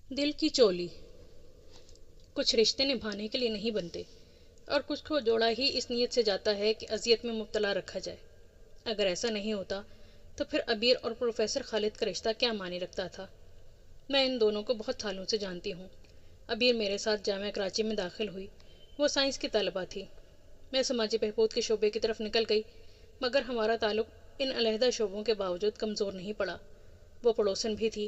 دل کی چولی۔ کچھ رشتے نبھانے کے لیے نہیں بنتے، اور کچھ کو جوڑا ہی اس نیت سے جاتا ہے کہ اذیت میں مبتلا رکھا جائے۔ اگر ایسا نہیں ہوتا تو پھر عبیر اور پروفیسر خالد کا رشتہ کیا معنی رکھتا تھا؟ میں ان دونوں کو بہت سالوں سے جانتی ہوں۔ عبیر میرے ساتھ جامعہ کراچی میں داخل ہوئی، وہ سائنس کی طالبہ تھی۔ میں سماجی بہبود کے شعبے کی طرف نکل گئی، مگر ہمارا تعلق ان علیحدہ شعبوں کے باوجود کمزور نہیں پڑا۔ وہ پڑوسن بھی تھی۔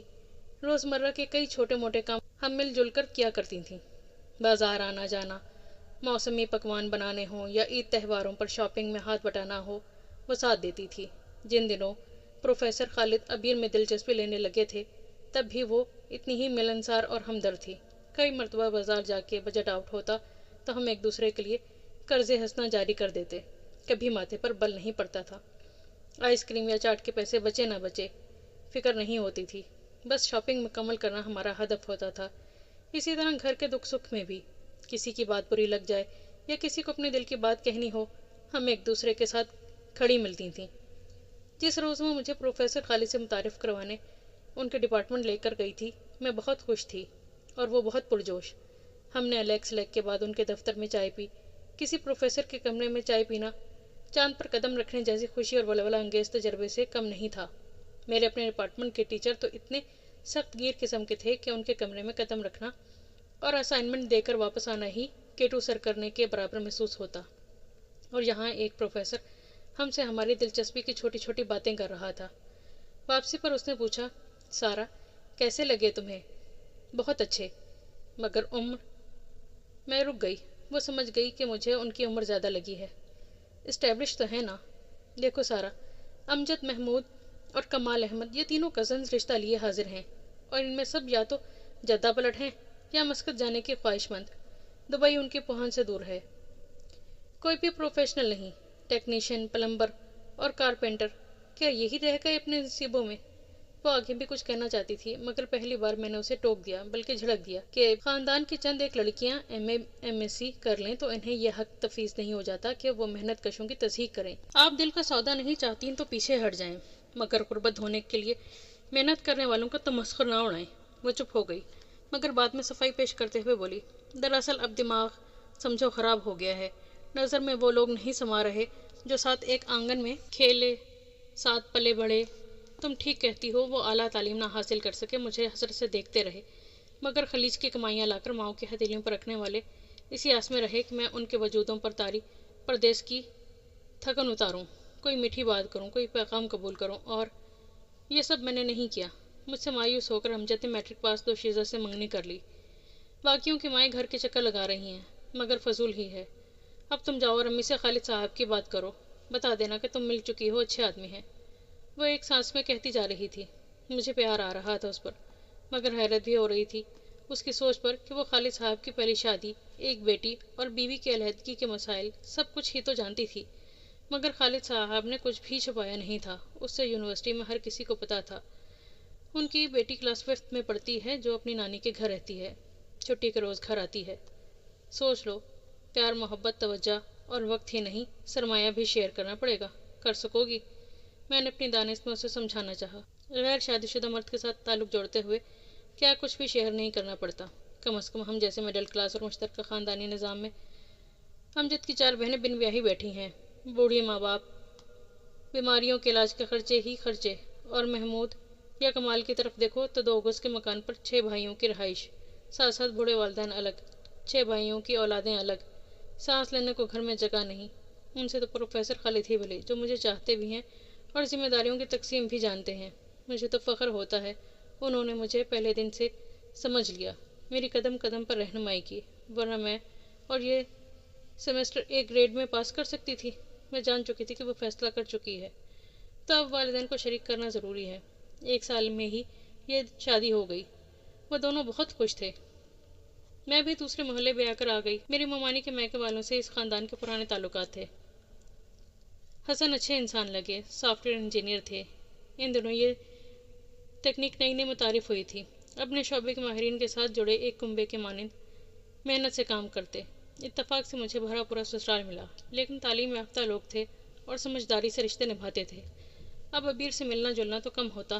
روزمرہ کے کئی چھوٹے موٹے کام ہم مل جل کر کیا کرتی تھیں۔ بازار آنا جانا، موسمی پکوان بنانے ہوں یا عید تہواروں پر شاپنگ میں ہاتھ بٹانا ہو، وہ ساتھ دیتی تھی۔ جن دنوں پروفیسر خالد عبیر میں دلچسپی لینے لگے تھے، تب بھی وہ اتنی ہی ملنسار اور ہمدرد تھی۔ کئی مرتبہ بازار جا کے بجٹ آؤٹ ہوتا تو ہم ایک دوسرے کے لیے قرض ہنسنا جاری کر دیتے۔ کبھی ماتھے پر بل نہیں پڑتا تھا۔ آئس کریم یا چاٹ کے پیسے بچے نہ بچے فکر نہیں ہوتی تھی، بس شاپنگ مکمل کرنا ہمارا ہدف ہوتا تھا۔ اسی طرح گھر کے دکھ سکھ میں بھی کسی کی بات بری لگ جائے یا کسی کو اپنے دل کی بات کہنی ہو، ہم ایک دوسرے کے ساتھ کھڑی ملتی تھیں۔ جس روز وہ مجھے پروفیسر خالد سے متعارف کروانے ان کے ڈپارٹمنٹ لے کر گئی تھی، میں بہت خوش تھی اور وہ بہت پرجوش۔ ہم نے الیکس لیک کے بعد ان کے دفتر میں چائے پی۔ کسی پروفیسر کے کمرے میں چائے پینا چاند پر قدم رکھنے جیسی خوشی اور ولولہ انگیز تجربے سے کم نہیں تھا۔ میرے اپنے ڈپارٹمنٹ کے ٹیچر تو اتنے سخت گیر قسم کے تھے کہ ان کے کمرے میں قدم رکھنا اور اسائنمنٹ دے کر واپس آنا ہی کیٹو سر کرنے کے برابر محسوس ہوتا۔ اور یہاں ایک پروفیسر ہم سے ہماری دلچسپی کی چھوٹی چھوٹی باتیں کر رہا تھا۔ واپسی پر اس نے پوچھا، سارا کیسے لگے تمہیں؟ بہت اچھے، مگر عمر؟ میں رک گئی۔ وہ سمجھ گئی کہ مجھے ان کی عمر زیادہ لگی ہے۔ اسٹیبلش تو ہے نا؟ دیکھو سارا، امجد محمود اور کمال احمد یہ تینوں کزنز رشتہ لیے حاضر ہیں، اور ان میں سب یا تو جدہ پلٹ ہیں یا مسقط جانے کی خواہش مند۔ دبئی ان کی پہنچ سے دور ہے۔ کوئی بھی پروفیشنل نہیں، ٹیکنیشین، پلمبر اور کارپینٹر، کیا یہی رہ گئے اپنے نصیبوں میں؟ وہ آگے بھی کچھ کہنا چاہتی تھی، مگر پہلی بار میں نے اسے ٹوک دیا، بلکہ جھڑک دیا کہ خاندان کی چند ایک لڑکیاں ایم ایس سی کر لیں تو انہیں یہ حق تفویض نہیں ہو جاتا کہ وہ محنت کشوں کی تصحیح کریں۔ آپ دل کا سودا نہیں چاہتی تو پیچھے ہٹ جائیں، مگر غربت ہونے کے لیے محنت کرنے والوں کا تمسخر نہ اڑائیں۔ وہ چپ ہو گئی، مگر بعد میں صفائی پیش کرتے ہوئے بولی، دراصل اب دماغ سمجھو خراب ہو گیا ہے۔ نظر میں وہ لوگ نہیں سما رہے جو ساتھ ایک آنگن میں کھیلے، ساتھ پلے بڑھے۔ تم ٹھیک کہتی ہو، وہ اعلیٰ تعلیم نہ حاصل کر سکے، مجھے حسرت سے دیکھتے رہے، مگر خلیج کی کمائیاں لا کر ماؤں کی ہتھیلیوں پر رکھنے والے اسی آس میں رہے کہ میں ان کے وجودوں پر طاری پردیس کی تھکن اتاروں، کوئی میٹھی بات کروں، کوئی پیغام قبول کروں، اور یہ سب میں نے نہیں کیا۔ مجھ سے مایوس ہو کر امجد نے میٹرک پاس دوشیزہ سے منگنی کر لی۔ باقیوں کی مائیں گھر کے چکر لگا رہی ہیں، مگر فضول ہی ہے۔ اب تم جاؤ اور امی سے خالد صاحب کی بات کرو، بتا دینا کہ تم مل چکی ہو، اچھے آدمی ہیں۔ وہ ایک سانس میں کہتی جا رہی تھی۔ مجھے پیار آ رہا تھا اس پر، مگر حیرت بھی ہو رہی تھی اس کی سوچ پر کہ وہ خالد صاحب کی پہلی شادی، ایک بیٹی اور بیوی کی علیحدگی کے مسائل سب کچھ ہی تو جانتی تھی، مگر خالد صاحب نے کچھ بھی چھپایا نہیں تھا۔ اس سے یونیورسٹی میں ہر کسی کو پتا تھا۔ ان کی بیٹی کلاس 5 میں پڑھتی ہے، جو اپنی نانی کے گھر رہتی ہے، چھٹی کے روز گھر آتی ہے۔ سوچ لو، پیار، محبت، توجہ اور وقت ہی نہیں، سرمایہ بھی شیئر کرنا پڑے گا۔ کر سکو گی؟ میں نے اپنی دانش میں اسے سمجھانا چاہا۔ غیر شادی شدہ مرد کے ساتھ تعلق جوڑتے ہوئے کیا کچھ بھی شیئر نہیں کرنا پڑتا؟ کم از کم ہم جیسے مڈل کلاس اور مشترکہ خاندانی نظام میں امجد کی 4 بہنیں بن بیاہی بیٹھی ہیں، بوڑھی ماں باپ، بیماریوں کے علاج کے خرچے ہی خرچے، اور محمود یا کمال کی طرف دیکھو تو 2 گز کے مکان پر 6 بھائیوں کی رہائش، ساتھ ساتھ بوڑھے والدین الگ، 6 بھائیوں کی اولادیں الگ، سانس لینے کو گھر میں جگہ نہیں۔ ان سے تو پروفیسر خالد ہی بھلے، جو مجھے چاہتے بھی ہیں اور ذمہ داریوں کی تقسیم بھی جانتے ہیں۔ مجھے تو فخر ہوتا ہے انہوں نے مجھے پہلے دن سے سمجھ لیا، میری قدم قدم پر رہنمائی کی، ورنہ میں اور یہ سیمسٹر ایک گریڈ میں پاس کر سکتی تھی؟ میں جان چکی تھی کہ وہ فیصلہ کر چکی ہے، تو اب والدین کو شریک کرنا ضروری ہے۔ 1 سال میں ہی یہ شادی ہو گئی۔ وہ دونوں بہت خوش تھے۔ میں بھی دوسرے محلے میں آ کر آ گئی۔ میری ممانی کے میکے والوں سے اس خاندان کے پرانے تعلقات تھے۔ حسن اچھے انسان لگے، سافٹ ویئر انجینئر تھے۔ ان دنوں یہ تکنیک نئی نئی متعارف ہوئی تھی۔ اپنے شعبے کے ماہرین کے ساتھ جڑے ایک کنبے کے مانند محنت سے کام کرتے۔ اتفاق سے مجھے بھرا پورا سسرال ملا، لیکن تعلیم یافتہ لوگ تھے اور سمجھداری سے رشتے نبھاتے تھے۔ اب عبیر سے ملنا جلنا تو کم ہوتا،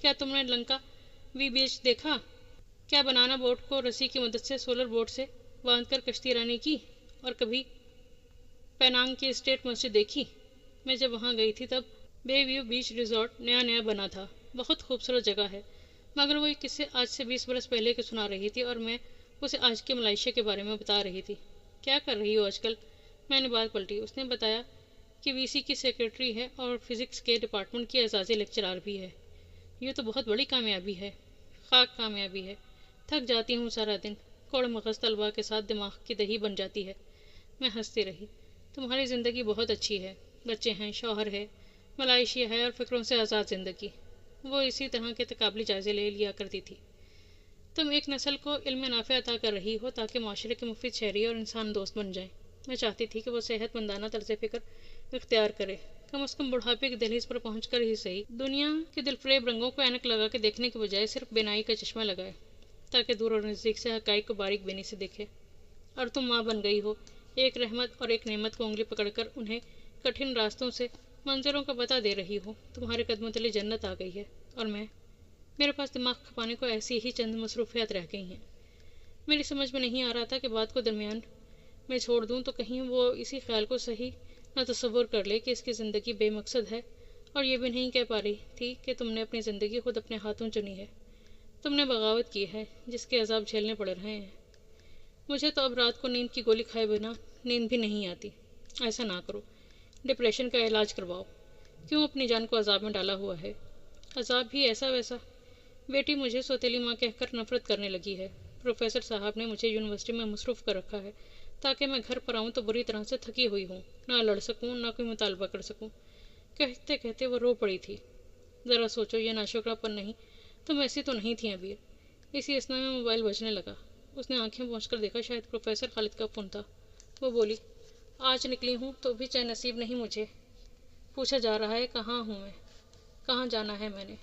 کیا تم نے لنکا بیچ دیکھا؟ کیا بنانا بوٹ کو رسی کی مدد سے سولر بوٹ سے باندھ کر کشتی رانی کی؟ اور کبھی پینانگ کی اسٹیٹ مسجد دیکھی؟ میں جب وہاں گئی تھی تب بے ویو بیچ ریزورٹ نیا بنا تھا، بہت خوبصورت جگہ ہے، مگر وہ ایک قصے آج سے 20 برس پہلے کے سنا رہی تھی اور میں اسے آج کے ملائیشیا کے بارے میں بتا رہی تھی۔ کیا کر رہی ہو آج کل؟ میں نے بات پلٹی۔ اس نے بتایا کہ وی سی کی سیکرٹری ہے اور فزکس کے ڈپارٹمنٹ کی اعزازی لیکچرار بھی ہے۔ یہ تو بہت بڑی کامیابی ہے۔ خاک کامیابی ہے، تھک جاتی ہوں سارا دن، کوڑ مغز طلباء کے ساتھ دماغ کی دہی بن جاتی ہے۔ میں ہنستی رہی۔ تمہاری زندگی بہت اچھی ہے، بچے ہیں، شوہر ہے، ملائیشیا ہے اور فکروں سے آزاد زندگی۔ وہ اسی طرح کے تقابلی جائزے لے لیا کرتی تھی۔ تم ایک نسل کو علم نافع عطا کر رہی ہو تاکہ معاشرے کے مفید شہری اور انسان دوست بن جائیں۔ میں چاہتی تھی کہ وہ صحت مندانہ طرز فکر اختیار کرے، کم از کم بڑھاپے کی دہلیز پر پہنچ کر ہی صحیح دنیا کے دلفریب رنگوں کو اینک لگا کے دیکھنے کے بجائے صرف بینائی کا چشمہ لگائے تاکہ دور اور نزدیک سے حقائق کو باریک بینی سے دیکھے۔ اور تم ماں بن گئی ہو، ایک رحمت اور ایک نعمت کو انگلی پکڑ کر انہیں کٹھن راستوں سے منظروں کا پتہ دے رہی ہو۔ تمہارے قدموں تلے جنت آ گئی ہے اور میرے پاس دماغ کھپانے کو ایسی ہی چند مصروفیات رہ گئی ہیں۔ میری سمجھ میں نہیں آ رہا تھا کہ بات کو درمیان میں چھوڑ دوں تو کہیں وہ اسی خیال کو صحیح نہ تصور کر لے کہ اس کی زندگی بے مقصد ہے، اور یہ بھی نہیں کہہ پا رہی تھی کہ تم نے اپنی زندگی خود اپنے ہاتھوں چنی ہے، تم نے بغاوت کی ہے جس کے عذاب جھیلنے پڑ رہے ہیں۔ مجھے تو اب رات کو نیند کی گولی کھائے بنا نیند بھی نہیں آتی۔ ایسا نہ کرو، ڈپریشن کا علاج کرواؤ۔ کیوں اپنی جان کو عذاب میں ڈالا ہوا ہے؟ عذاب بھی ایسا ویسا؟ بیٹی مجھے سوتیلی ماں کہہ کر نفرت کرنے لگی ہے۔ پروفیسر صاحب نے مجھے یونیورسٹی میں مصروف کر رکھا ہے تاکہ میں گھر پر آؤں تو بری طرح سے تھکی ہوئی ہوں، نہ لڑ سکوں نہ کوئی مطالبہ کر سکوں۔ کہتے کہتے وہ رو پڑی تھی۔ ذرا سوچو، یہ ناشکرا پن نہیں؟ تم ایسی تو نہیں تھی ابیر۔ اسی اثنا میں موبائل بجنے لگا۔ اس نے آنکھیں پہنچ کر دیکھا، شاید پروفیسر خالد کا فون تھا۔ وہ بولی، آج نکلی ہوں تو بھی چین نصیب نہیں مجھے۔ پوچھا جا رہا ہے کہاں ہوں میں، کہاں جانا ہے میں نے۔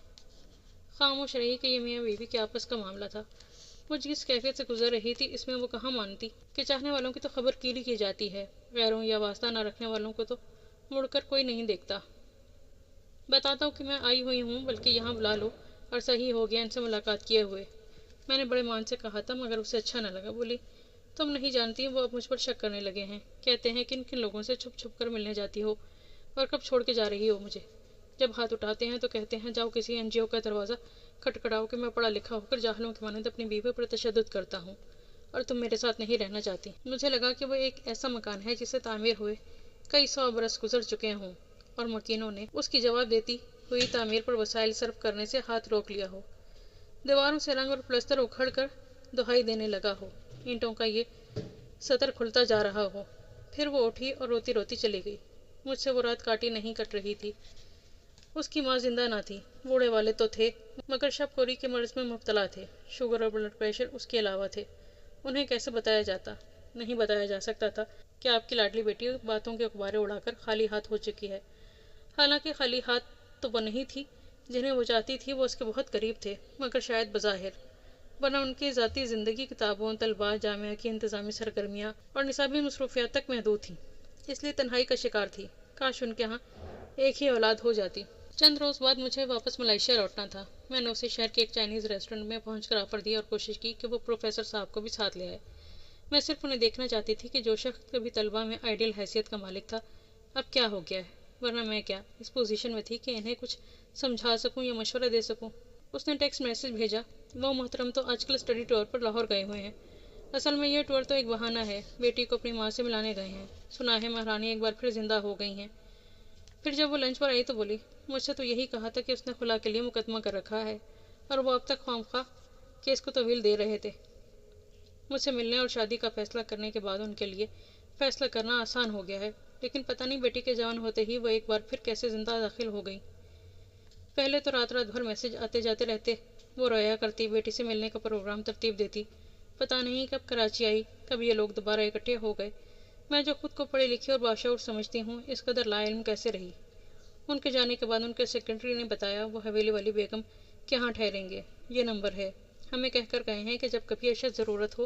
خاموش رہی کہ یہ میاں بیوی کے آپس کا معاملہ تھا۔ وہ جس کیفیت سے گزر رہی تھی اس میں وہ کہاں مانتی کہ چاہنے والوں کی تو خبر کیلی کی جاتی ہے، غیروں یا واسطہ نہ رکھنے والوں کو تو مڑ کر کوئی نہیں دیکھتا۔ بتاتا ہوں کہ میں آئی ہوئی ہوں، بلکہ یہاں بلا لو، عرصہ ہی ہو گیا ان سے ملاقات کیے ہوئے۔ میں نے بڑے مان سے کہا تھا مگر اسے اچھا نہ لگا۔ بولی، تم نہیں جانتی وہ اب مجھ پر شک کرنے لگے ہیں، کہتے ہیں کن کن لوگوں سے چھپ چھپ کر ملنے جاتی ہو اور کب چھوڑ کے جا رہی ہو مجھے۔ جب ہاتھ اٹھاتے ہیں تو کہتے ہیں جاؤ کسی این جی او کا دروازہ کھٹکھٹاؤ کہ میں پڑھا لکھا ہو کر جاہلوں کے مانند اپنی بیوی پر تشدد کرتا ہوں اور تم میرے ساتھ نہیں رہنا چاہتی۔ مجھے لگا کہ وہ ایک ایسا مکان ہے جسے تعمیر ہوئے کئی 100 برس گزر چکے ہوں اور مکینوں نے اس کی جواب دیتی ہوئی تعمیر پر وسائل صرف کرنے سے ہاتھ روک لیا ہو، دیواروں سے رنگ اور پلستر اکھڑ کر دہائی دینے لگا ہو، اینٹوں کا یہ سطر کھلتا جا رہا ہو۔ پھر وہ اٹھی اور روتی روتی چلی گئی۔ مجھ سے وہ رات کاٹی نہیں کٹ رہی تھی۔ اس کی ماں زندہ نہ تھی، بوڑھے والے تو تھے مگر شب خوری کے مرض میں مبتلا تھے، شوگر اور بلڈ پریشر اس کے علاوہ تھے۔ انہیں کیسے بتایا جاتا؟ نہیں بتایا جا سکتا تھا کہ آپ کی لاڈلی بیٹی باتوں کے اخباریں اڑا کر خالی ہاتھ ہو چکی ہے۔ حالانکہ خالی ہاتھ تو وہ نہیں تھی، جنہیں وہ چاہتی تھی وہ اس کے بہت قریب تھے، مگر شاید بظاہر، ورنہ ان کی ذاتی زندگی کتابوں، طلباء، جامعہ کی انتظامی سرگرمیاں اور نصابی مصروفیات تک محدود تھیں، اس لیے تنہائی کا شکار تھی۔ کاش ان کے ہاں ایک ہی اولاد ہو جاتی۔ چند روز بعد مجھے واپس ملائیشیا لوٹنا تھا۔ میں نے اسی شہر کے ایک چائنیز ریسٹورنٹ میں پہنچ کر آفر دی اور کوشش کی کہ وہ پروفیسر صاحب کو بھی ساتھ لے آئے۔ میں صرف انہیں دیکھنا چاہتی تھی کہ جو شخص کبھی طلباء میں آئیڈیل حیثیت کا مالک تھا اب کیا ہو گیا ہے، ورنہ میں کیا اس پوزیشن میں تھی کہ انہیں کچھ سمجھا سکوں یا مشورہ دے سکوں۔ اس نے ٹیکسٹ میسج بھیجا، وہ محترم تو آج کل اسٹڈی ٹور پر لاہور گئے ہوئے ہیں۔ اصل میں یہ ٹور تو ایک بہانہ ہے، بیٹی کو اپنی ماں سے ملانے گئے ہیں، سنا ہے مہارانی ایک بار پھر زندہ ہو گئی ہیں۔ پھر جب وہ لنچ پر آئی تو بولی، مجھ سے تو یہی کہا تھا کہ اس نے خلا کے لیے مقدمہ کر رکھا ہے اور وہ اب تک خواہ کیس کو طویل دے رہے تھے۔ مجھ سے ملنے اور شادی کا فیصلہ کرنے کے بعد ان کے لیے فیصلہ کرنا آسان ہو گیا ہے، لیکن پتہ نہیں بیٹی کے جوان ہوتے ہی وہ ایک بار پھر کیسے زندہ داخل ہو گئی۔ پہلے تو رات رات بھر میسج آتے جاتے رہتے، وہ رویا کرتی، بیٹی سے ملنے کا پروگرام ترتیب دیتی۔ پتہ نہیں کب کراچی آئی، کب یہ لوگ دوبارہ اکٹھے ہو گئے۔ میں جو خود کو پڑھی لکھی اور باشعور سمجھتی ہوں، اس قدر لا علم کیسے رہی؟ ان کے جانے کے بعد ان کے سیکرٹری نے بتایا وہ حویلی والی بیگم کے ہاں ٹھہریں گے، یہ نمبر ہے، ہمیں کہہ کر گئے ہیں کہ جب کبھی اشد ضرورت ہو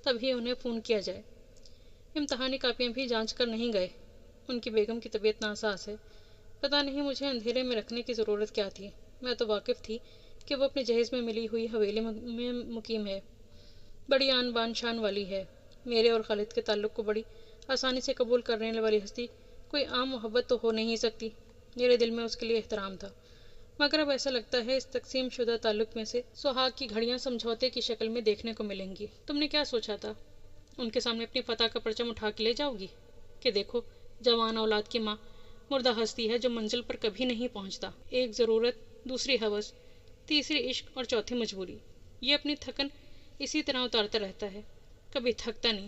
تب ہی انہیں فون کیا جائے۔ امتحانی کاپیاں بھی جانچ کر نہیں گئے۔ ان کی بیگم کی طبیعت ناساز ہے۔ پتہ نہیں مجھے اندھیرے میں رکھنے کی ضرورت کیا تھی، میں تو واقف تھی کہ وہ اپنے جہیز میں ملی ہوئی حویلی میں مقیم ہے، بڑی آن بان شان والی ہے۔ میرے اور خالد کے تعلق کو بڑی آسانی سے قبول کرنے والی ہستی کوئی عام محبت تو ہو نہیں سکتی۔ میرے دل میں اس کے لیے احترام تھا، مگر اب ایسا لگتا ہے اس تقسیم شدہ تعلق میں سے سہاگ کی گھڑیاں سمجھوتے کی شکل میں دیکھنے کو ملیں گی۔ تم نے کیا سوچا تھا؟ ان کے سامنے اپنی فتح کا پرچم اٹھا کے لے جاؤ گی کہ دیکھو جوان اولاد کی ماں مردہ ہستی ہے جو منزل پر کبھی نہیں پہنچتا، ایک ضرورت، دوسری ہوس، تیسری عشق اور چوتھی مجبوری۔ یہ اپنی تھکن اسی طرح اتارتا رہتا ہے، کبھی تھکتا نہیں،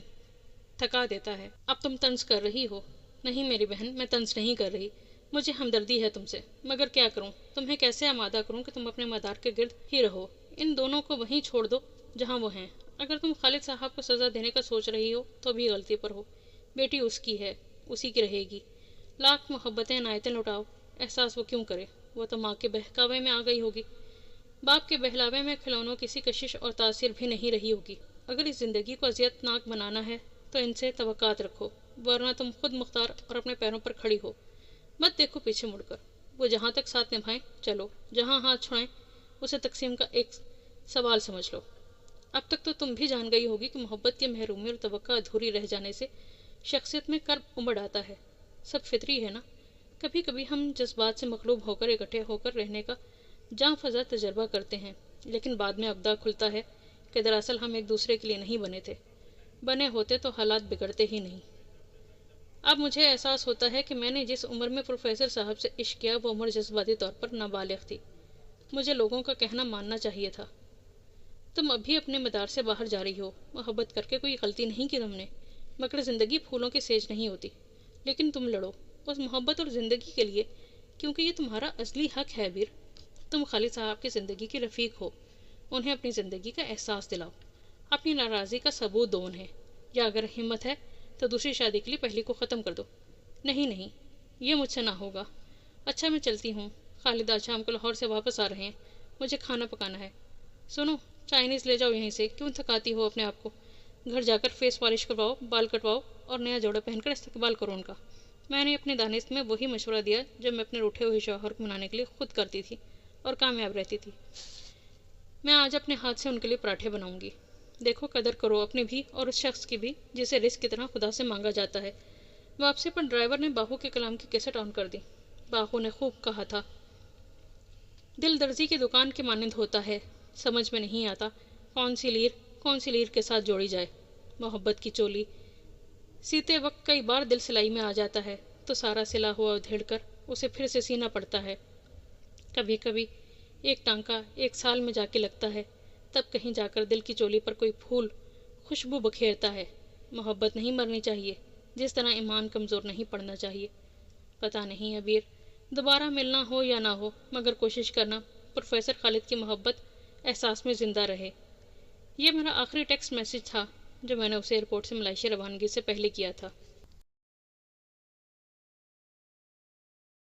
تھکا دیتا ہے۔ اب تم طنز کر رہی ہو؟ نہیں میری بہن، میں طنز نہیں کر رہی، مجھے ہمدردی ہے تم سے، مگر کیا کروں؟ تمہیں کیسے آمادہ کروں کہ تم اپنے مدار کے گرد ہی رہو؟ ان دونوں کو وہیں چھوڑ دو جہاں وہ ہیں۔ اگر تم خالد صاحب کو سزا دینے کا سوچ رہی ہو تو بھی غلطی پر ہو۔ بیٹی اس کی ہے، اسی کی رہے گی۔ لاکھ محبتیں عنایتیں لٹاؤ، احساس وہ کیوں کرے؟ وہ تو ماں کے بہکاوے میں آ گئی ہوگی، باپ کے بہلاوے میں کھلونوں کسی کشش اور تاثیر بھی نہیں رہی ہوگی۔ اگر اس زندگی کو اذیت ناک بنانا ہے تو ان سے توقعات رکھو، ورنہ تم خود مختار اور اپنے پیروں پر کھڑی ہو۔ مت دیکھو پیچھے مڑ کر، وہ جہاں تک ساتھ نبھائیں چلو، جہاں ہاتھ چھڑائیں اسے تقسیم کا ایک سوال سمجھ لو۔ اب تک تو تم بھی جان گئی ہوگی کہ محبت کی محرومی اور توقع ادھوری رہ جانے سے شخصیت میں کرب امڑ آتا ہے۔ سب فطری ہے نا؟ کبھی کبھی ہم جذبات سے مغلوب ہو کر اکٹھے ہو کر رہنے کا جاں فضا تجربہ کرتے ہیں، لیکن بعد میں ابدا کھلتا ہے کہ دراصل ہم ایک دوسرے کے لیے نہیں بنے تھے، بنے ہوتے تو حالات بگڑتے ہی نہیں۔ اب مجھے احساس ہوتا ہے کہ میں نے جس عمر میں پروفیسر صاحب سے عشق کیا وہ عمر جذباتی طور پر نابالغ تھی۔ مجھے لوگوں کا کہنا ماننا چاہیے تھا۔ تم ابھی اپنے مدار سے باہر جا رہی ہو، محبت کر کے کوئی غلطی نہیں کی تم نے، مگر زندگی پھولوں کی سیج نہیں ہوتی۔ لیکن تم لڑو اس محبت اور زندگی کے لیے، کیونکہ یہ تمہارا اصلی حق ہے بیر۔ تم خالد صاحب کی زندگی کی رفیق ہو، انہیں اپنی زندگی کا احساس دلاؤ، اپنی ناراضی کا ثبوت دو انہیں، یا اگر ہمت ہے تو دوسری شادی کے لیے پہلی کو ختم کر دو۔ نہیں نہیں، یہ مجھ سے نہ ہوگا۔ اچھا میں چلتی ہوں، خالد آج شام کو لاہور سے واپس آ رہے ہیں، مجھے کھانا پکانا ہے۔ سنو، چائنیز لے جاؤ یہیں سے، کیوں تھکاتی ہو اپنے آپ کو؟ گھر جا کر فیس پالش کرواؤ، بال کٹواؤ اور نیا جوڑا پہن کر استقبال کرو ان کا۔ میں نے اپنے دانست میں وہی مشورہ دیا جب میں اپنے روٹھے ہوئے شوہر کو منانے کے لیے خود کرتی تھی اور کامیاب رہتی تھی۔ میں آج اپنے ہاتھ سے ان کے لیے پراٹھے بناؤں گی۔ دیکھو قدر کرو اپنی بھی اور اس شخص کی بھی جسے رزق کی طرح خدا سے مانگا جاتا ہے۔ واپسی پر ڈرائیور نے باہو کے کلام کی کیسٹ آن کر دی۔ باہو نے خوب کہا تھا، دل درزی کی دکان کے مانند ہوتا ہے، سمجھ میں نہیں آتا کون سی لیر کے ساتھ جوڑی جائے۔ محبت کی چولی سیتے وقت کئی بار دل سلائی میں آ جاتا ہے تو سارا سلا ہوا ادھیڑ کر اسے پھر سے سینا پڑتا ہے۔ کبھی کبھی ایک ٹانکا 1 سال میں جا کے لگتا ہے، تب کہیں جا کر دل کی چولی پر کوئی پھول خوشبو بکھیرتا ہے۔ محبت نہیں مرنی چاہیے، جس طرح ایمان کمزور نہیں پڑنا چاہیے۔ پتہ نہیں عبیر، دوبارہ ملنا ہو یا نہ ہو، مگر کوشش کرنا پروفیسر خالد کی محبت احساس میں زندہ رہے۔ یہ میرا آخری ٹیکسٹ میسج تھا جو میں نے اسے ایئرپورٹ سے ملائشیا روانگی سے پہلے کیا تھا۔